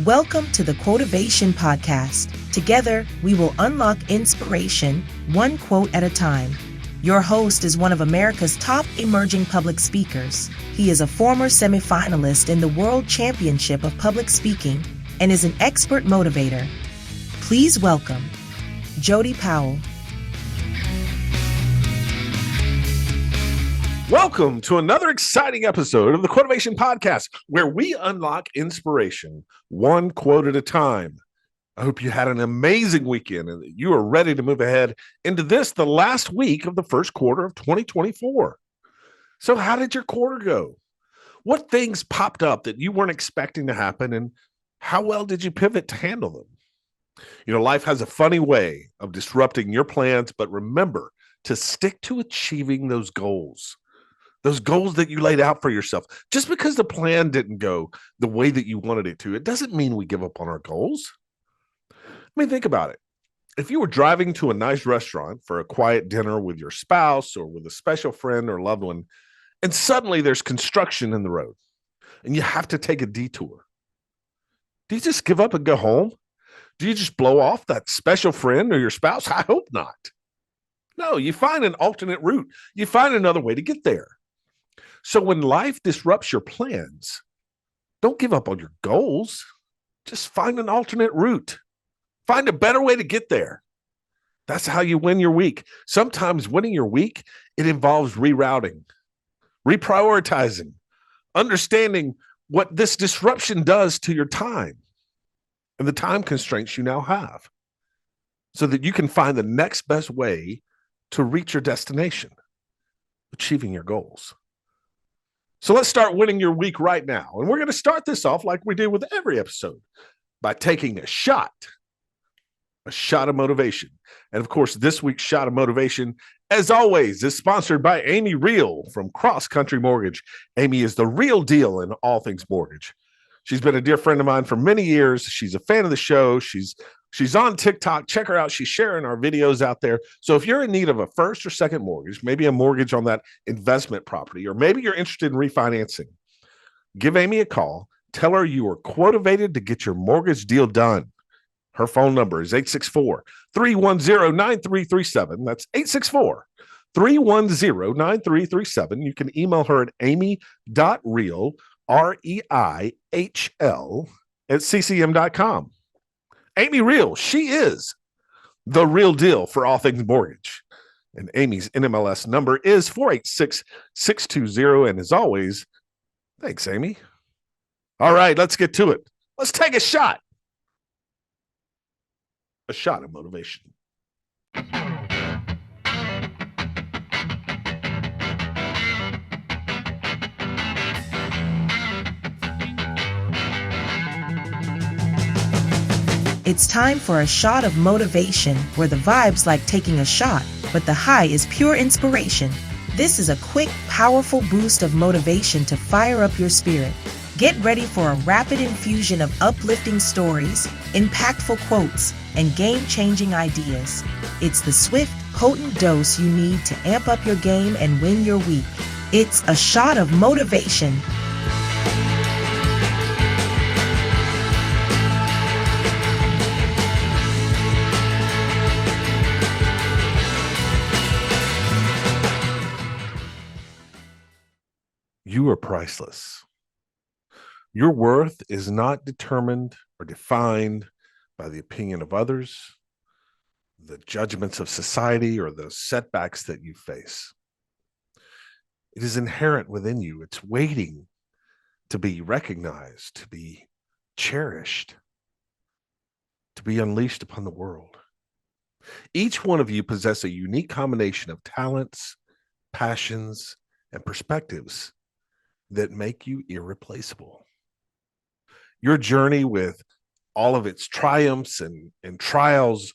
Welcome to the Quotivation podcast. Together, we will unlock inspiration, one quote at a time. Your host is one of America's top emerging public speakers. He is a former semifinalist in the World Championship of Public Speaking and is an expert motivator. Please welcome Jody Powell. Welcome to another exciting episode of the Quotivation podcast, where we unlock inspiration, one quote at a time. I hope you had an amazing weekend and that you are ready to move ahead into the last week of the first quarter of 2024. So how did your quarter go? What things popped up that you weren't expecting to happen, and how well did you pivot to handle them? You know, life has a funny way of disrupting your plans, but remember to stick to achieving those goals that you laid out for yourself. Just because the plan didn't go the way that you wanted it to, it doesn't mean we give up on our goals. I mean, think about it. If you were driving to a nice restaurant for a quiet dinner with your spouse or with a special friend or loved one, and suddenly there's construction in the road and you have to take a detour, do you just give up and go home? Do you just blow off that special friend or your spouse? I hope not. No, you find an alternate route. You find another way to get there. So when life disrupts your plans, don't give up on your goals. Just find an alternate route. Find a better way to get there. That's how you win your week. Sometimes winning your week, it involves rerouting, reprioritizing, understanding what this disruption does to your time and the time constraints you now have, so that you can find the next best way to reach your destination, achieving your goals. So let's start winning your week right now. And we're going to start this off like we do with every episode, by taking a shot of motivation. And of course, this week's shot of motivation, as always, is sponsored by Amy Real from Cross Country Mortgage. Amy is the real deal in all things mortgage. She's been a dear friend of mine for many years. She's a fan of the show. She's on TikTok. Check her out. She's sharing our videos out there. So if you're in need of a first or second mortgage, maybe a mortgage on that investment property, or maybe you're interested in refinancing, give Amy a call. Tell her you are quotivated to get your mortgage deal done. Her phone number is 864-310-9337. That's 864-310-9337. You can email her at amy.real, REIHL, at ccm.com. Amy Real, she is the real deal for all things mortgage. And Amy's NMLS number is 486620. And as always, thanks, Amy. All right, let's get to it. Let's take a shot. A shot of motivation. It's time for a shot of motivation, where the vibe's like taking a shot, but the high is pure inspiration. This is a quick, powerful boost of motivation to fire up your spirit. Get ready for a rapid infusion of uplifting stories, impactful quotes, and game-changing ideas. It's the swift, potent dose you need to amp up your game and win your week. It's a shot of motivation. You are priceless. Your worth is not determined or defined by the opinion of others, the judgments of society, or the setbacks that you face. It is inherent within you. It's waiting to be recognized, to be cherished, to be unleashed upon the world. Each one of you possess a unique combination of talents, passions, and perspectives that make you irreplaceable. Your journey, with all of its triumphs and trials,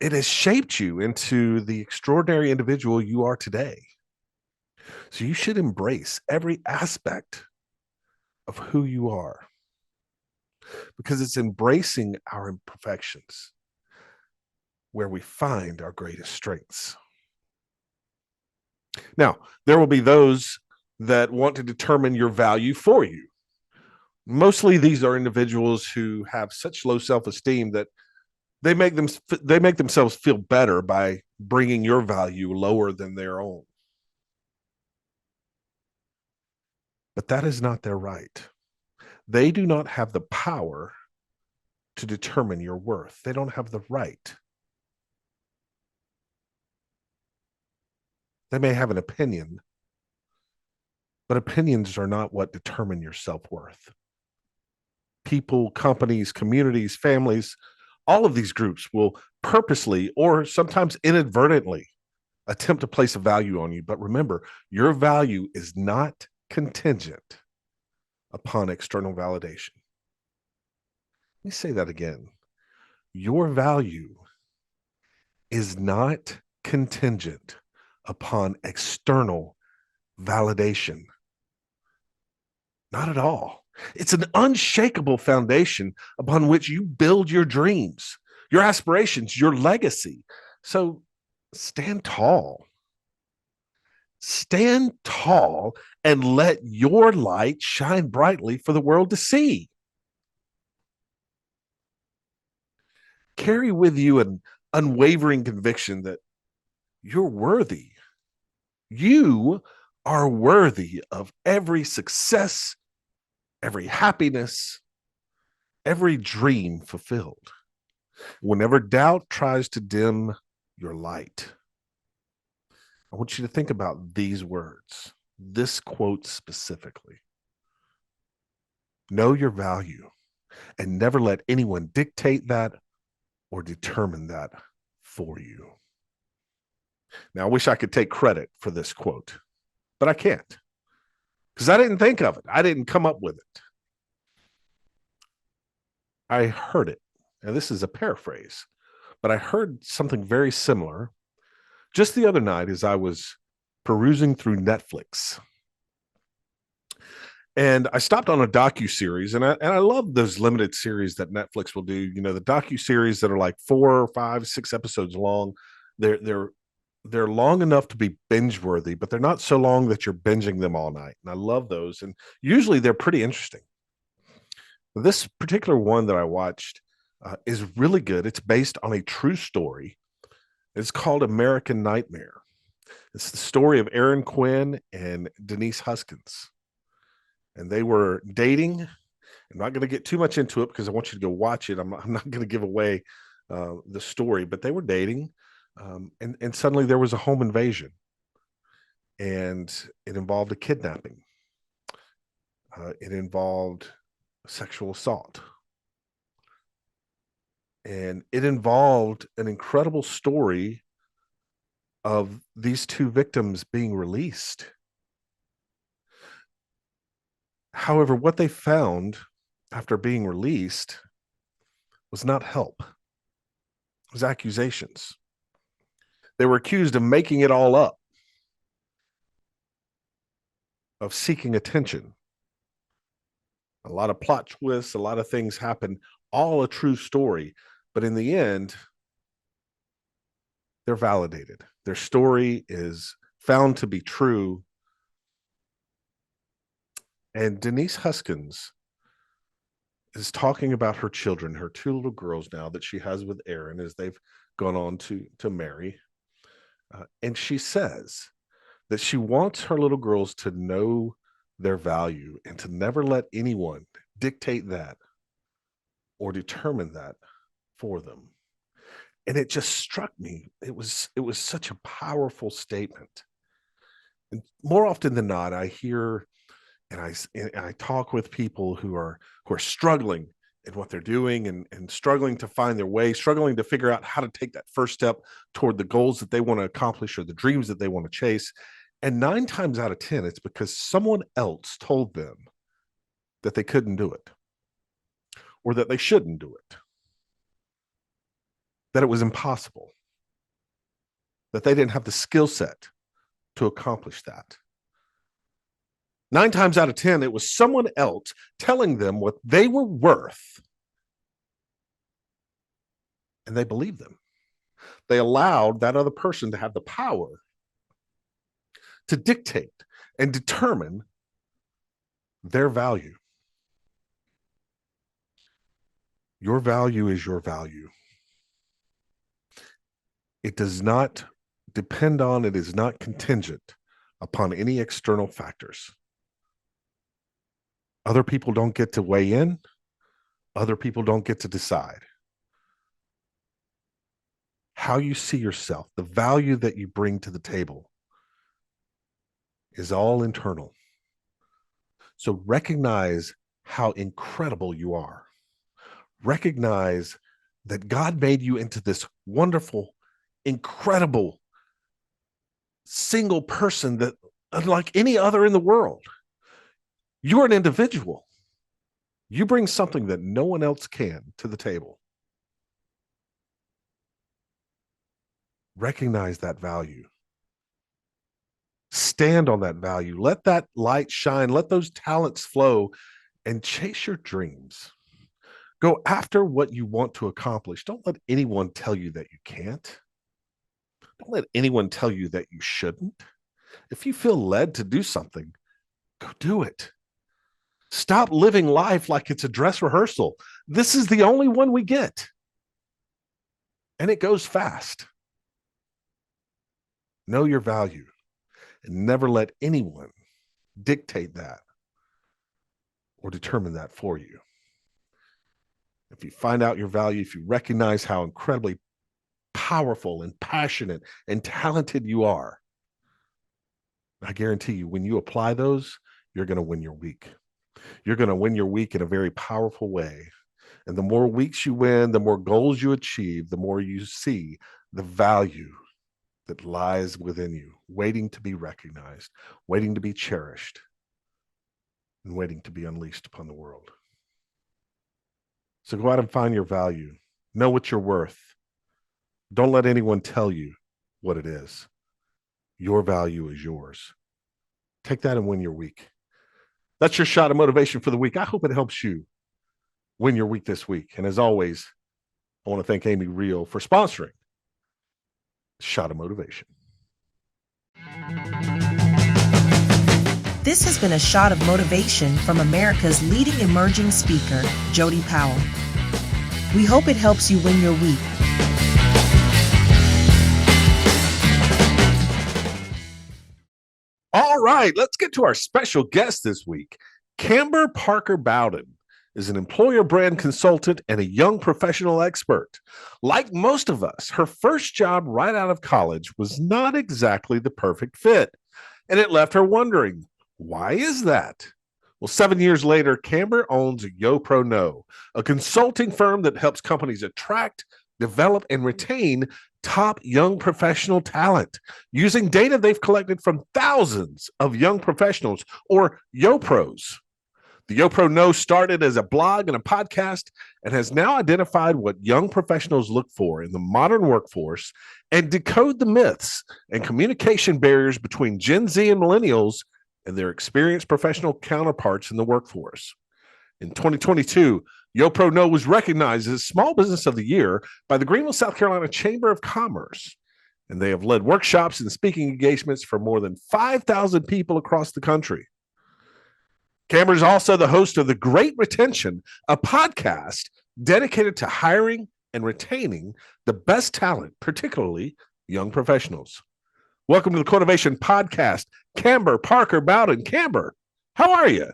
it has shaped you into the extraordinary individual you are today. So you should embrace every aspect of who you are, because it's embracing our imperfections where we find our greatest strengths. Now, there will be those that want to determine your value for you. Mostly these are individuals who have such low self-esteem that they make themselves feel better by bringing your value lower than their own. But that is not their right. They do not have the power to determine your worth. They don't have the right. They may have an opinion, but opinions are not what determine your self-worth. People, companies, communities, families, all of these groups will purposely or sometimes inadvertently attempt to place a value on you. But remember, your value is not contingent upon external validation. Let me say that again. Your value is not contingent upon external validation. Not at all. It's an unshakable foundation upon which you build your dreams, your aspirations, your legacy. So stand tall. Stand tall and let your light shine brightly for the world to see. Carry with you an unwavering conviction that you're worthy. You are worthy of every success, every happiness, every dream fulfilled. Whenever doubt tries to dim your light, I want you to think about these words, this quote specifically. Know your value and never let anyone dictate that or determine that for you. Now, I wish I could take credit for this quote, but I can't because I didn't think of it. I didn't come up with it. I heard it. And this is a paraphrase, but I heard something very similar just the other night as I was perusing through Netflix. And I stopped on a docu-series, and I love those limited series that Netflix will do. You know, the docu-series that are like 4, 5, 6 episodes long. They're long enough to be binge worthy, but they're not so long that you're binging them all night. And I love those. And usually they're pretty interesting. This particular one that I watched is really good. It's based on a true story. It's called American Nightmare. It's the story of Aaron Quinn and Denise Huskins. And they were dating. I'm not going to get too much into it because I want you to go watch it. I'm not going to give away the story, but they were dating. And suddenly there was a home invasion. And it involved a kidnapping. It involved sexual assault. And it involved an incredible story of these two victims being released. However, what they found after being released was not help. It was accusations. They were accused of making it all up, of seeking attention. A lot of plot twists, a lot of things happen, all a true story. But in the end, they're validated. Their story is found to be true. And Denise Huskins is talking about her children, her two little girls now that she has with Aaron as they've gone on to marry. And she says that she wants her little girls to know their value and to never let anyone dictate that or determine that for them. And it just struck me. It was such a powerful statement. And more often than not, I hear and I talk with people who are struggling in what they're doing and struggling to find their way, struggling to figure out how to take that first step toward the goals that they want to accomplish or the dreams that they want to chase. And 9 times out of 10, it's because someone else told them that they couldn't do it or that they shouldn't do it, that it was impossible, that they didn't have the skill set to accomplish that. 9 times out of 10, it was someone else telling them what they were worth, and they believed them. They allowed that other person to have the power to dictate and determine their value. Your value is your value. It does not depend on, it is not contingent upon any external factors. Other people don't get to weigh in. Other people don't get to decide. How you see yourself, the value that you bring to the table is all internal. So recognize how incredible you are. Recognize that God made you into this wonderful, incredible single person that unlike any other in the world. You're an individual. You bring something that no one else can to the table. Recognize that value. Stand on that value. Let that light shine. Let those talents flow and chase your dreams. Go after what you want to accomplish. Don't let anyone tell you that you can't. Don't let anyone tell you that you shouldn't. If you feel led to do something, go do it. Stop living life like it's a dress rehearsal. This is the only one we get. And it goes fast. Know your value and never let anyone dictate that or determine that for you. If you find out your value, if you recognize how incredibly powerful and passionate and talented you are, I guarantee you, when you apply those, you're going to win your week. You're going to win your week in a very powerful way. And the more weeks you win, the more goals you achieve, the more you see the value that lies within you, waiting to be recognized, waiting to be cherished, and waiting to be unleashed upon the world. So go out and find your value. Know what you're worth. Don't let anyone tell you what it is. Your value is yours. Take that and win your week. That's your shot of motivation for the week. I hope it helps you win your week this week. And as always, I want to thank Amy Reel for sponsoring Shot of Motivation. This has been a shot of motivation from America's leading emerging speaker, Jody Powell. We hope it helps you win your week. All right, let's get to our special guest this week. Kamber Parker Bowden is an employer brand consultant and a young professional expert. Like most of us, her first job right out of college was not exactly the perfect fit, and it left her wondering, why is that? Well, 7 years later, Kamber owns YoPro Know, a consulting firm that helps companies attract, develop, and retain top young professional talent using data they've collected from thousands of young professionals, or YoPros. The YoPro Know started as a blog and a podcast and has now identified what young professionals look for in the modern workforce and decode the myths and communication barriers between Gen Z and millennials and their experienced professional counterparts in the workforce. In 2022, YoPro Know was recognized as Small Business of the Year by the Greenville, South Carolina Chamber of Commerce, and they have led workshops and speaking engagements for more than 5,000 people across the country. Kamber is also the host of The Great Retention, a podcast dedicated to hiring and retaining the best talent, particularly young professionals. Welcome to the Quotivation podcast, Kamber Parker Bowden. Kamber, how are you?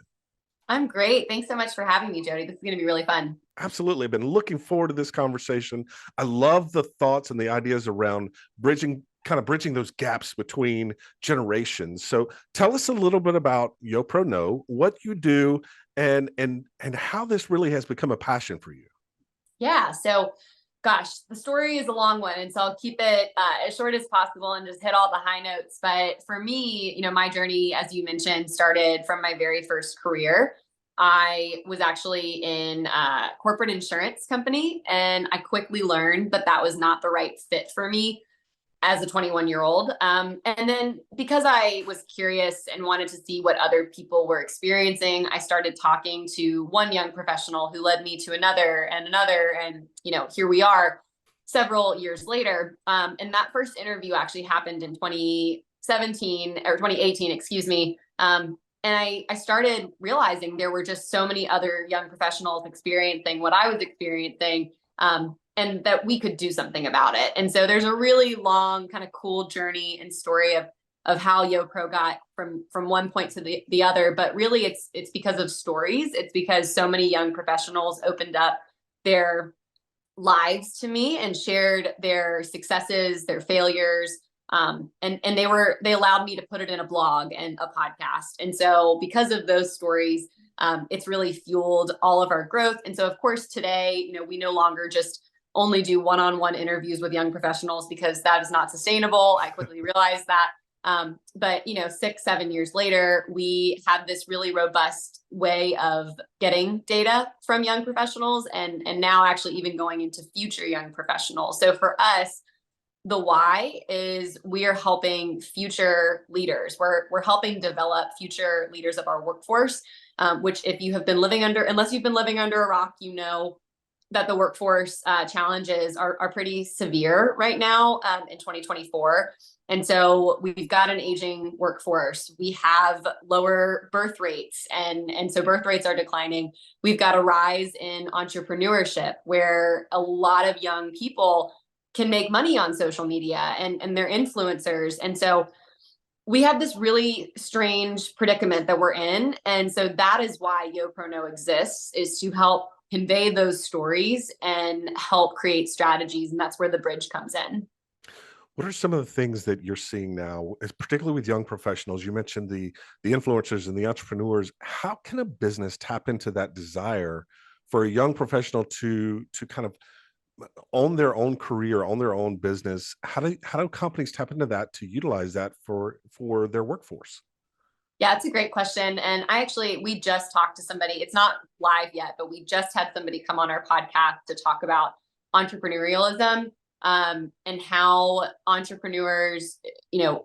I'm great. Thanks so much for having me, Jody. This is going to be really fun. Absolutely. I've been looking forward to this conversation. I love the thoughts and the ideas around bridging those gaps between generations. So tell us a little bit about YoPro Know, what you do, and how this really has become a passion for you. Yeah. So, gosh, the story is a long one, and so I'll keep it as short as possible and just hit all the high notes. But for me, my journey, as you mentioned, started from my very first career. I was actually in a corporate insurance company, and I quickly learned that that was not the right fit for me as a 21-year-old. And then because I was curious and wanted to see what other people were experiencing, I started talking to one young professional who led me to another and another. And, here we are several years later. And that first interview actually happened in 2017 or 2018, excuse me. And And I started realizing there were just so many other young professionals experiencing what I was experiencing, and that we could do something about it. And so there's a really long kind of cool journey and story of how YoPro got from one point to the other. But really it's because of stories. It's because so many young professionals opened up their lives to me and shared their successes, their failures. And they allowed me to put it in a blog and a podcast. And so because of those stories, it's really fueled all of our growth. And so of course today, we no longer just only do one-on-one interviews with young professionals, because that is not sustainable. I quickly realized that. But 6-7 years later, we have this really robust way of getting data from young professionals, and now actually even going into future young professionals. So for us, the why is we are helping future leaders. We're helping develop future leaders of our workforce, which unless you've been living under a rock, that the workforce challenges are pretty severe right now in 2024. And so we've got an aging workforce. We have lower birth rates, and so birth rates are declining. We've got a rise in entrepreneurship, where a lot of young people can make money on social media, and they're influencers. And so we have this really strange predicament that we're in. And so that is why YoPro Know exists, is to help convey those stories and help create strategies. And that's where the bridge comes in. What are some of the things that you're seeing now, particularly with young professionals? You mentioned the influencers and the entrepreneurs. How can a business tap into that desire for a young professional to kind of own their own career, own their own business? How do companies tap into that to utilize that for their workforce? Yeah, it's a great question. And we just talked to somebody. It's not live yet, but we just had somebody come on our podcast to talk about entrepreneurialism, and how entrepreneurs,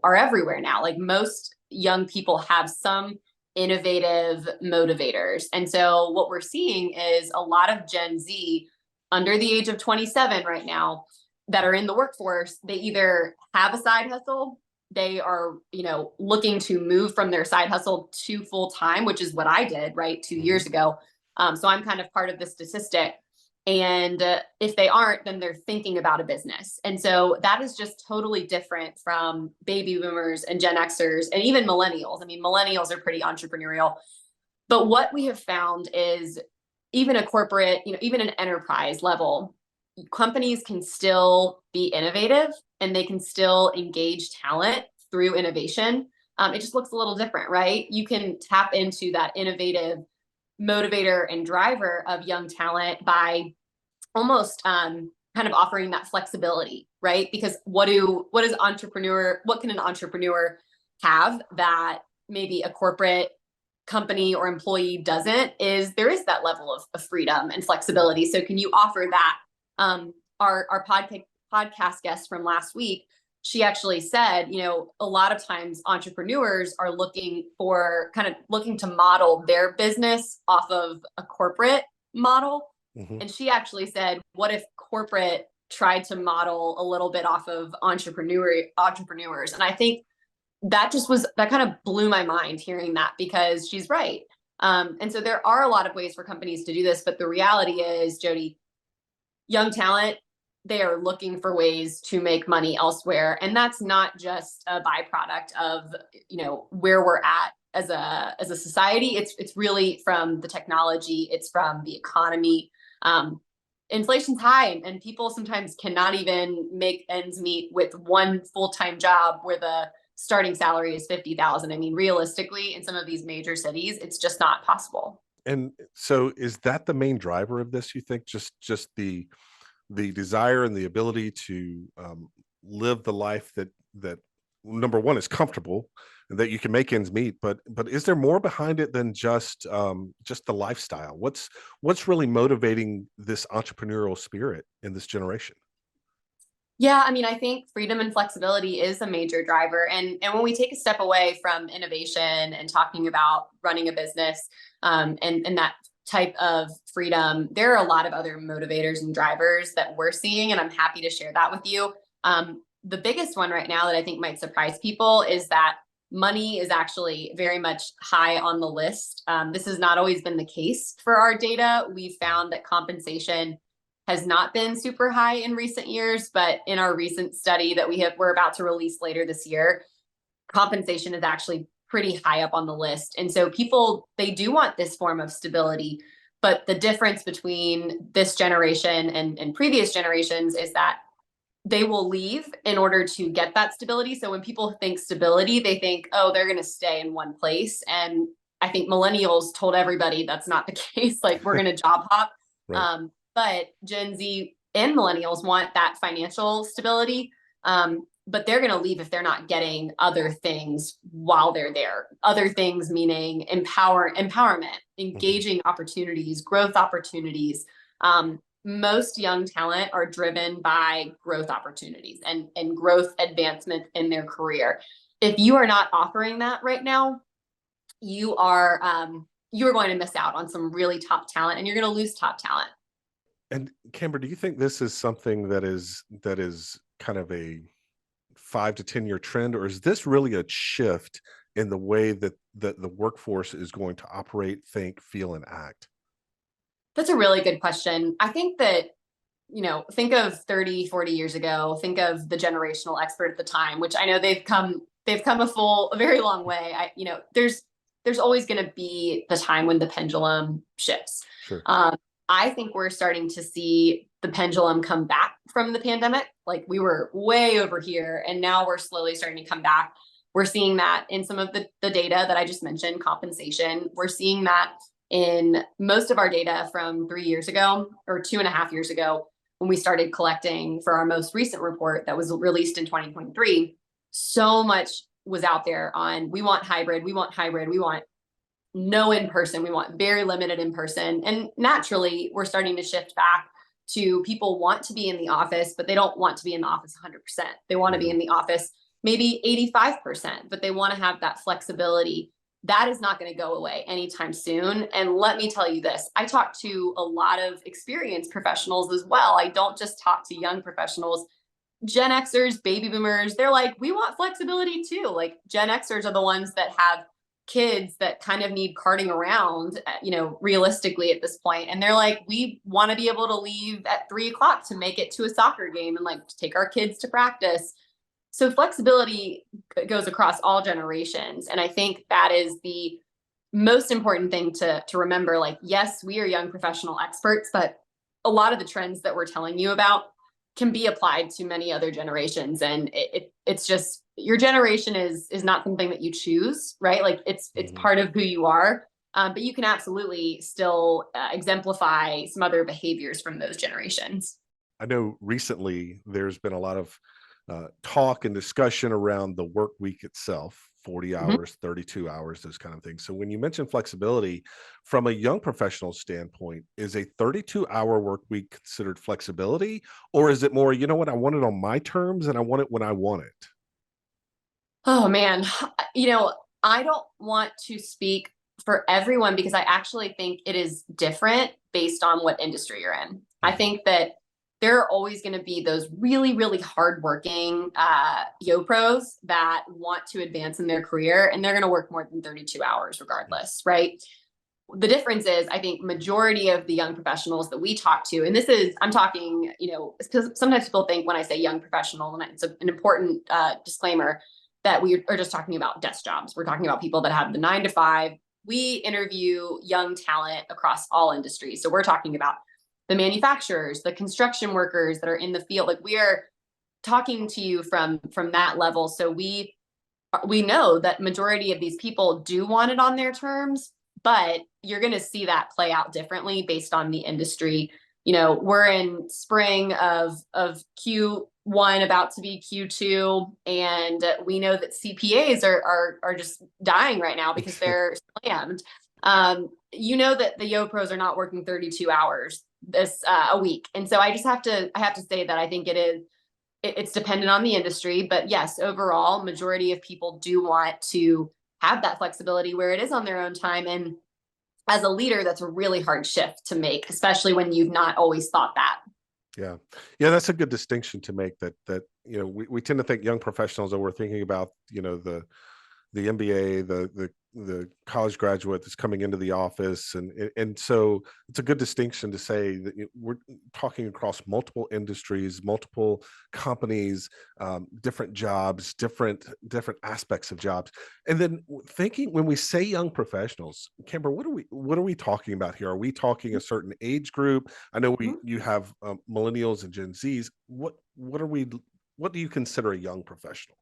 are everywhere now. Like, most young people have some innovative motivators. And so what we're seeing is a lot of Gen Z under the age of 27 right now that are in the workforce. They either have a side hustle, they are, looking to move from their side hustle to full time, which is what I did, right, 2 years ago. So I'm kind of part of the statistic. And if they aren't, then they're thinking about a business. And so that is just totally different from baby boomers and Gen Xers and even millennials. I mean, millennials are pretty entrepreneurial. But what we have found is, even a corporate, even an enterprise level, companies can still be innovative, and they can still engage talent through innovation. It just looks a little different, right? You can tap into that innovative motivator and driver of young talent by almost kind of offering that flexibility, right? Because what can an entrepreneur have that maybe a corporate company or employee doesn't? There is that level of freedom and flexibility. So can you offer that? Our podcast guest from last week, she actually said, a lot of times entrepreneurs are looking to model their business off of a corporate model. Mm-hmm. And she actually said, what if corporate tried to model a little bit off of entrepreneurs? And I think that kind of blew my mind hearing that, because she's right. And so there are a lot of ways for companies to do this, but the reality is, Jody, young talent, they are looking for ways to make money elsewhere. And that's not just a byproduct of, where we're at as a society. It's really from the technology. It's from the economy. Inflation's high, and people sometimes cannot even make ends meet with one full-time job where the starting salary is $50,000. I mean, realistically, in some of these major cities, it's just not possible. And so is that the main driver of this, you think? Just the desire and the ability to live the life that number one is comfortable and that you can make ends meet, but is there more behind it than just the lifestyle? What's really motivating this entrepreneurial spirit in this generation? Yeah, I mean, I think freedom and flexibility is a major driver. And when we take a step away from innovation and talking about running a business, and that type of freedom, there are a lot of other motivators and drivers that we're seeing, and I'm happy to share that with you. The biggest one right now that I think might surprise people is that money is actually very much high on the list. This has not always been the case for our data. We found that compensation has not been super high in recent years, but in our recent study that we're about to release later this year, compensation is actually pretty high up on the list. And so people, they do want this form of stability, but the difference between this generation and previous generations is that they will leave in order to get that stability. So when people think stability, they think, oh, they're going to stay in one place. And I think millennials told everybody that's not the case. Like, we're going to job hop. Right. But Gen Z and millennials want that financial stability. But they're going to leave if they're not getting other things while they're there. Other things meaning empowerment, engaging opportunities, growth opportunities. Most young talent are driven by growth opportunities and growth advancement in their career. If you are not offering that right now, you are going to miss out on some really top talent, and you're going to lose top talent. And Kamber, do you think this is something that is kind of a 5 to 10 year trend, or is this really a shift in the way that the workforce is going to operate, think, feel, and act? That's a really good question. I think that, think of 30, 40 years ago, think of the generational expert at the time, which I know they've come a very long way. There's always going to be the time when the pendulum shifts. Sure. I think we're starting to see the pendulum come back from the pandemic. Like, we were way over here and now we're slowly starting to come back. We're seeing that in some of the data that I just mentioned, compensation. We're seeing that in most of our data from 3 years ago or 2.5 years ago, when we started collecting for our most recent report that was released in 2023. So much was out there on, we want hybrid, we want no in-person, we want very limited in-person. And naturally, we're starting to shift back to people want to be in the office, but they don't want to be in the office 100%. They want to be in the office maybe 85%, but they want to have that flexibility. That is not going to go away anytime soon. And let me tell you this, I talk to a lot of experienced professionals as well. I don't just talk to young professionals. Gen Xers, baby boomers, they're like, we want flexibility too. Like, Gen Xers are the ones that have kids that kind of need carting around, realistically at this point. And they're like, we want to be able to leave at 3:00 to make it to a soccer game and like take our kids to practice. So flexibility goes across all generations. And I think that is the most important thing to remember. Like, yes, we are young professional experts, but a lot of the trends that we're telling you about can be applied to many other generations. And it's just, your generation is not something that you choose, right? Like, it's part of who you are. But you can absolutely still exemplify some other behaviors from those generations. I know recently there's been a lot of talk and discussion around the work week itself, 40 hours, 32 hours, those kind of things. So when you mention flexibility from a young professional standpoint, is a 32-hour work week considered flexibility, or is it more, I want it on my terms and I want it when I want it? Oh man, I don't want to speak for everyone because I actually think it is different based on what industry you're in. I think that there are always going to be those really, really hardworking YoPros that want to advance in their career, and they're going to work more than 32 hours regardless, right? The difference is, I think majority of the young professionals that we talk to, and I'm talking, sometimes people think when I say young professional, and it's an important disclaimer, that we are just talking about desk jobs. We're talking about people that have the 9 to 5. We interview young talent across all industries. So we're talking about the manufacturers, the construction workers that are in the field. Like, we are talking to you from that level. So we know that majority of these people do want it on their terms, but you're going to see that play out differently based on the industry. We're in spring of Q1, about to be Q2, and we know that CPAs are just dying right now because they're slammed. That the YoPros are not working 32 hours a week. And so I have to say that I think it's dependent on the industry, but yes, overall, majority of people do want to have that flexibility where it is on their own time. And as a leader, that's a really hard shift to make, especially when you've not always thought that. Yeah. That's a good distinction to make, that we tend to think young professionals, that we're thinking about, the the MBA, the college graduate that's coming into the office, and so it's a good distinction to say that we're talking across multiple industries, multiple companies, different jobs, different aspects of jobs. And then thinking, when we say young professionals, Kamber, what are we talking about here? Are we talking a certain age group? I know you have millennials and Gen Zs. What do you consider a young professional?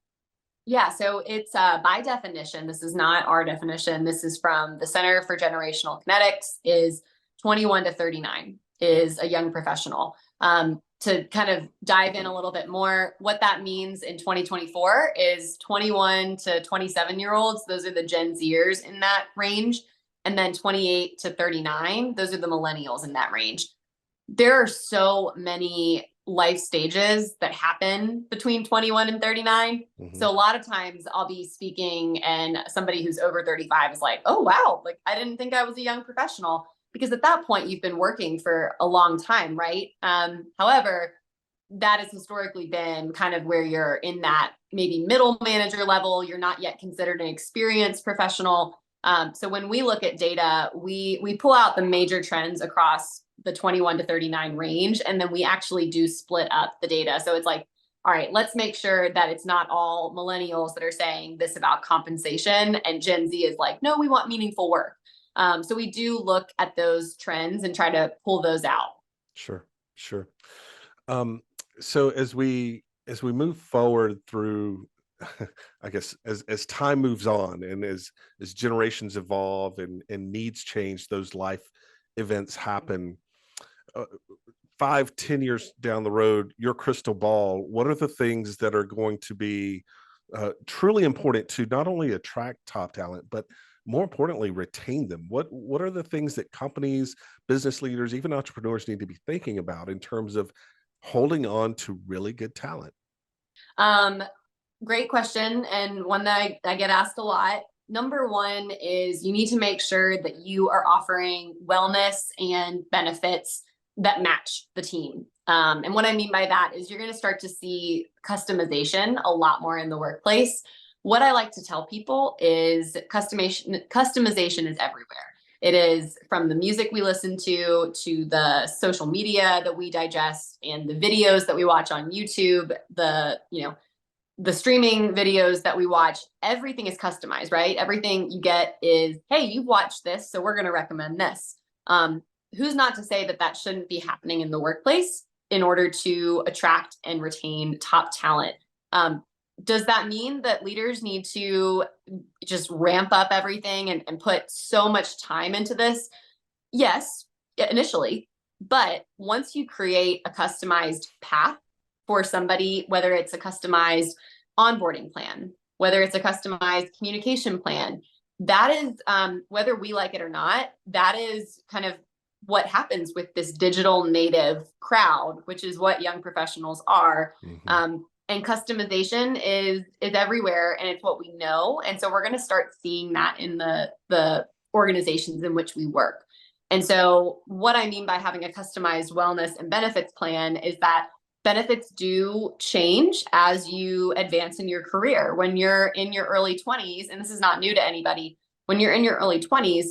Yeah, so it's by definition, this is not our definition. This is from the Center for Generational Kinetics, is 21 to 39 is a young professional. To kind of dive in a little bit more, what that means in 2024 is 21 to 27-year-olds. Those are the Gen Zers in that range. And then 28 to 39, those are the millennials in that range. There are so many life stages that happen between 21 and 39. So a lot of times I'll be speaking and somebody who's over 35 is like, oh, wow, like I didn't think I was a young professional, because at that point you've been working for a long time, right? However, that has historically been kind of where you're in that maybe middle manager level. You're not yet considered an experienced professional. So when we look at data, we pull out the major trends across the 21 to 39 range, and then we actually do split up the data. So it's like, all right, let's make sure that it's not all millennials that are saying this about compensation, and Gen Z is like, no, we want meaningful work. So we do look at those trends and try to pull those out. Sure. So as we move forward through, I guess as time moves on and as generations evolve and needs change, those life events happen. 5-10 years down the road, your crystal ball, what are the things that are going to be truly important to not only attract top talent, but more importantly, retain them? What are the things that companies, business leaders, even entrepreneurs need to be thinking about in terms of holding on to really good talent? Great question, and one that I get asked a lot. Number one is you need to make sure that you are offering wellness and benefits that match the team. And what I mean by that is you're going to start to see customization a lot more in the workplace. What I like to tell people is customization is everywhere. It is from the music we listen to the social media that we digest and the videos that we watch on YouTube, the streaming videos that we watch. Everything is customized, right? Everything you get is, hey, you've watched this, so we're going to recommend this. Who's not to say that that shouldn't be happening in the workplace in order to attract and retain top talent? Does that mean that leaders need to just ramp up everything and put so much time into this? Yes, initially. But once you create a customized path for somebody, whether it's a customized onboarding plan, whether it's a customized communication plan, that is, whether we like it or not, that is kind of what happens with this digital native crowd, which is what young professionals are. And customization is everywhere, and it's what we know. And so we're going to start seeing that in the organizations in which we work. And so what I mean by having a customized wellness and benefits plan is that benefits do change as you advance in your career. When you're in your early 20s, and this is not new to anybody, when you're in your early 20s,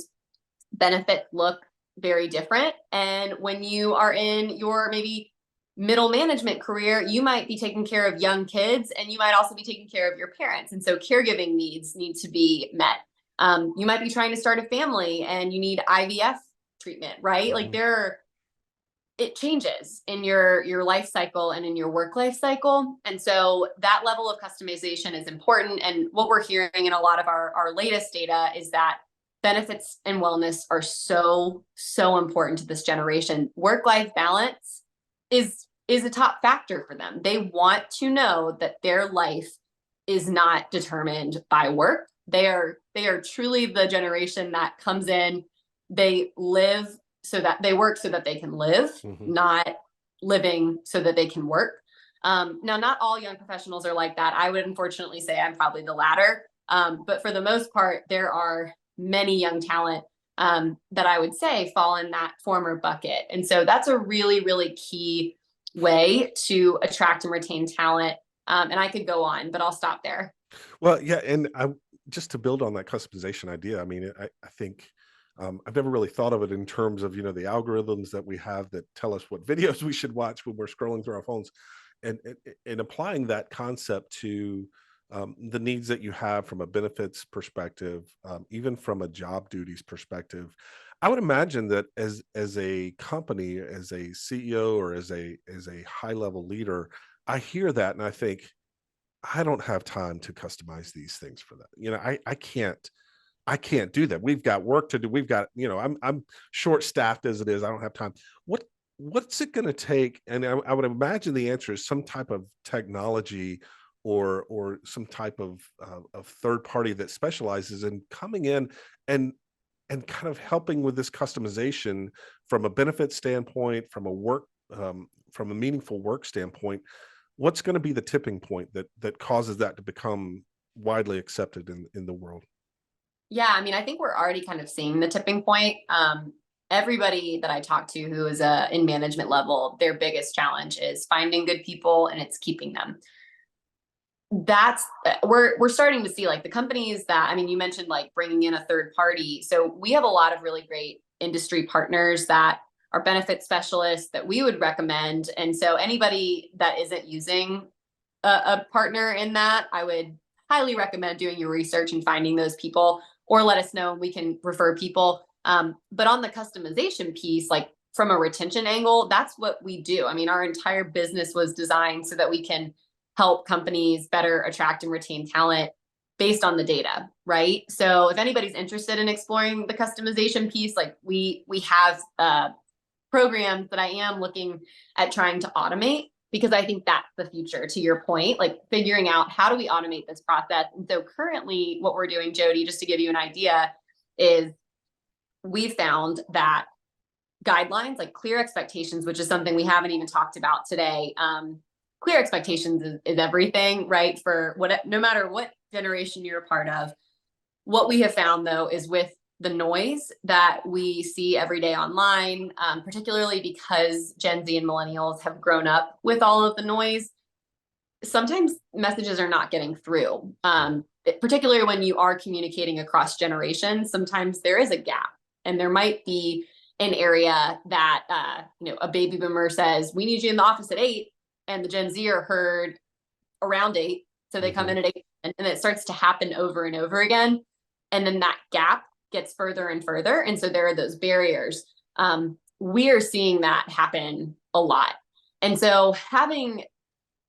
benefits look very different. And when you are in your maybe middle management career, you might be taking care of young kids, and you might also be taking care of your parents. And so caregiving needs need to be met. You might be trying to start a family and you need IVF treatment, right? Like it changes in your life cycle and in your work life cycle. And so that level of customization is important. And what we're hearing in a lot of our latest data is that benefits and wellness are so important to this generation. Work-life balance is a top factor for them. They want to know that their life is not determined by work. They are truly the generation that comes in, they live so that they work so that they can live, not living so that they can work. Now, not all young professionals are like that. I would unfortunately say I'm probably the latter. But for the most part, there are many young talent that I would say fall in that former bucket. And so that's a really, really key way to attract and retain talent. And I could go on, but I'll stop there. Well, yeah. And just to build on that customization idea, I mean, I think I've never really thought of it in terms of, the algorithms that we have that tell us what videos we should watch when we're scrolling through our phones, and applying that concept to the needs that you have from a benefits perspective, even from a job duties perspective. I would imagine that as a company, as a CEO, or as a high level leader, I hear that and I think, I don't have time to customize these things for that. I can't do that. We've got work to do. We've got, I'm short staffed as it is. I don't have time. What's it going to take? And I would imagine the answer is some type of technology, or some type of third party that specializes in coming in and kind of helping with this customization from a benefit standpoint, from a meaningful work standpoint. What's going to be the tipping point that causes that to become widely accepted in the world? Yeah, I mean, I think we're already kind of seeing the tipping point. Everybody that I talk to who is in management level, their biggest challenge is finding good people, and it's keeping them. That's we're starting to see, like, the companies that, I mean, you mentioned like bringing in a third party. So we have a lot of really great industry partners that are benefit specialists that we would recommend. And so anybody that isn't using a partner in that, I would highly recommend doing your research and finding those people, or let us know and we can refer people. But on the customization piece, like from a retention angle, that's what we do. I mean, our entire business was designed so that we can help companies better attract and retain talent based on the data, right? So if anybody's interested in exploring the customization piece, like we have programs that I am looking at trying to automate, because I think that's the future, to your point, like figuring out how do we automate this process. And so currently what we're doing, Jody, just to give you an idea, is we've found that guidelines, like clear expectations, which is something we haven't even talked about today. Clear expectations is everything, right? For no matter what generation you're a part of. What we have found, though, is with the noise that we see every day online, particularly because Gen Z and millennials have grown up with all of the noise, sometimes messages are not getting through. Particularly when you are communicating across generations, sometimes there is a gap, and there might be an area that a baby boomer says, "We need you in the office at 8," and the Gen Zer heard around 8, so they come in at 8, and it starts to happen over and over again, and then that gap gets further and further, and so there are those barriers. We are seeing that happen a lot, and so having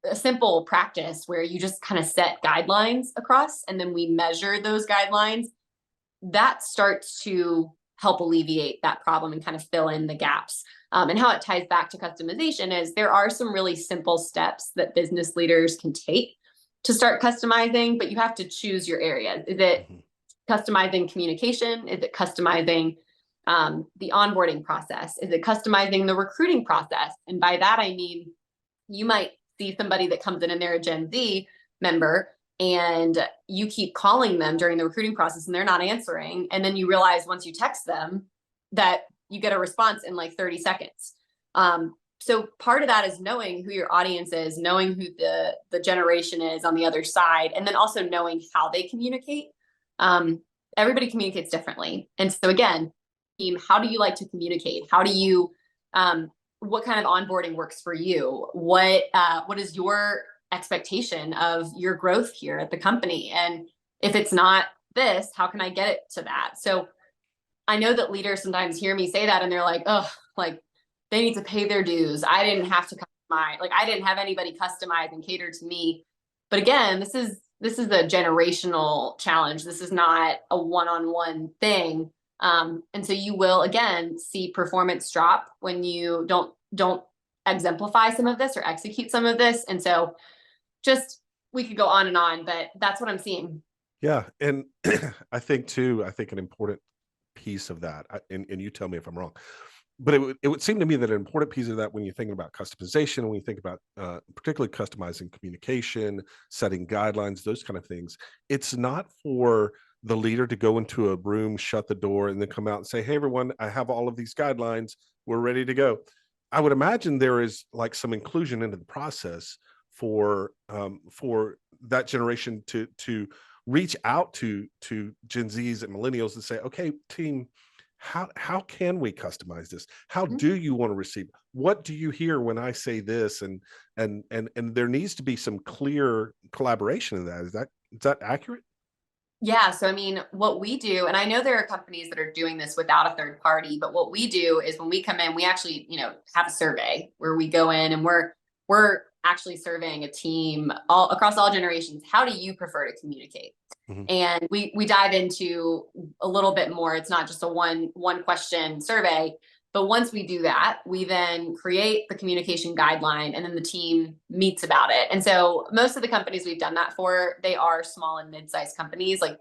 a simple practice where you just kind of set guidelines across, and then we measure those guidelines, that starts to help alleviate that problem and kind of fill in the gaps. And how it ties back to customization is there are some really simple steps that business leaders can take to start customizing, but you have to choose your areas. Is it customizing communication? Is it customizing the onboarding process? Is it customizing the recruiting process? And by that, I mean, you might see somebody that comes in and they're a Gen Z member, and you keep calling them during the recruiting process and they're not answering. And then you realize once you text them that you get a response in like 30 seconds. So part of that is knowing who your audience is, knowing who the generation is on the other side, and then also knowing how they communicate. Everybody communicates differently. And so again, team, how do you like to communicate? How do you, what kind of onboarding works for you? What is your expectation of your growth here at the company? And if it's not this, how can I get it to that? So I know that leaders sometimes hear me say that and they're like, oh, like they need to pay their dues. I didn't have to customize, like I didn't have anybody customize and cater to me. But again, this is a generational challenge. This is not a one-on-one thing. And so you will again see performance drop when you don't exemplify some of this or execute some of this. And so we could go on, but that's what I'm seeing. Yeah. And I think an important piece of that, and you tell me if I'm wrong, but it would seem to me that an important piece of that, when you're thinking about customization, when you think about particularly customizing communication, setting guidelines, those kind of things, it's not for the leader to go into a room, shut the door, and then come out and say, "Hey, everyone, I have all of these guidelines. We're ready to go." I would imagine there is like some inclusion into the process for that generation to reach out to Gen Zs and millennials and say, okay, team, how can we customize this? How do you want to receive? What do you hear when I say this? And there needs to be some clear collaboration in that. Is that accurate? Yeah. So, I mean, what we do, and I know there are companies that are doing this without a third party, but what we do is when we come in, we actually, have a survey where we go in and we're actually surveying a team all across all generations. How do you prefer to communicate? Mhm. And we dive into a little bit more. It's not just a one question survey, but once we do that, we then create the communication guideline and then the team meets about it. And so most of the companies we've done that for, they are small and mid-sized companies. Like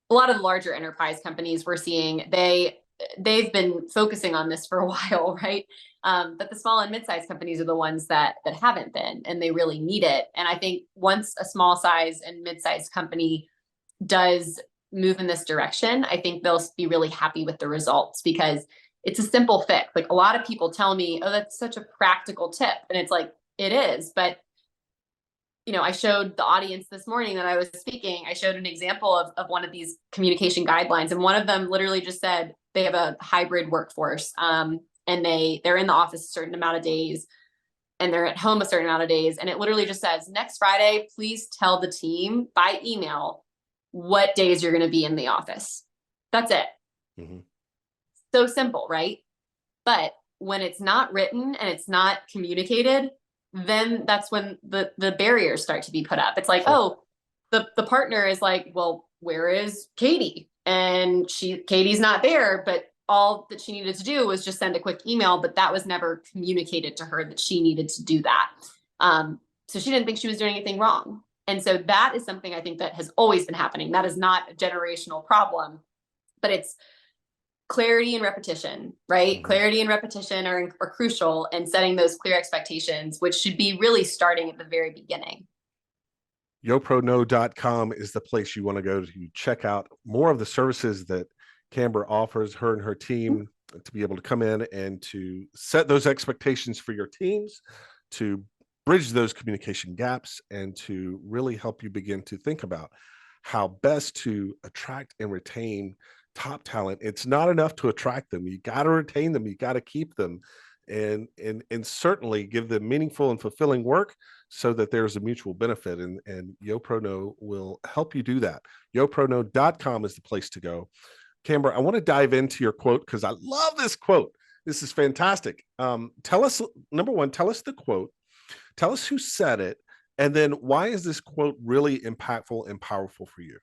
a lot of the larger enterprise companies we're seeing, they've been focusing on this for a while, right? But the small and mid-sized companies are the ones that haven't been, and they really need it. And I think once a small size and mid-sized company does move in this direction, I think they'll be really happy with the results because it's a simple fix. Like a lot of people tell me, oh, that's such a practical tip. And it's like, it is. But, I showed the audience this morning that I was speaking, I showed an example of one of these communication guidelines. And one of them literally just said they have a hybrid workforce. And they're in the office a certain amount of days and they're at home a certain amount of days. And it literally just says, next Friday, please tell the team by email what days you're going to be in the office. That's it. Mm-hmm. So simple, right? But when it's not written and it's not communicated, then that's when the barriers start to be put up. It's like, Sure. oh, the partner is like, well, where is Katie? And Katie's not there, but all that she needed to do was just send a quick email, but that was never communicated to her that she needed to do that. So she didn't think she was doing anything wrong. And so that is something I think that has always been happening. That is not a generational problem, but it's clarity and repetition, right? Mhm. Clarity and repetition are crucial in setting those clear expectations, which should be really starting at the very beginning. YoProKnow.com is the place you want to go to check out more of the services that Kamber offers her and her team to be able to come in and to set those expectations for your teams, to bridge those communication gaps, and to really help you begin to think about how best to attract and retain top talent. It's not enough to attract them. You got to retain them. You got to keep them and certainly give them meaningful and fulfilling work so that there's a mutual benefit. And YoPro Know will help you do that. YoProKnow.com is the place to go. Kamber, I want to dive into your quote because I love this quote. This is fantastic. Tell us, number one, tell us the quote. Tell us who said it. And then why is this quote really impactful and powerful for you?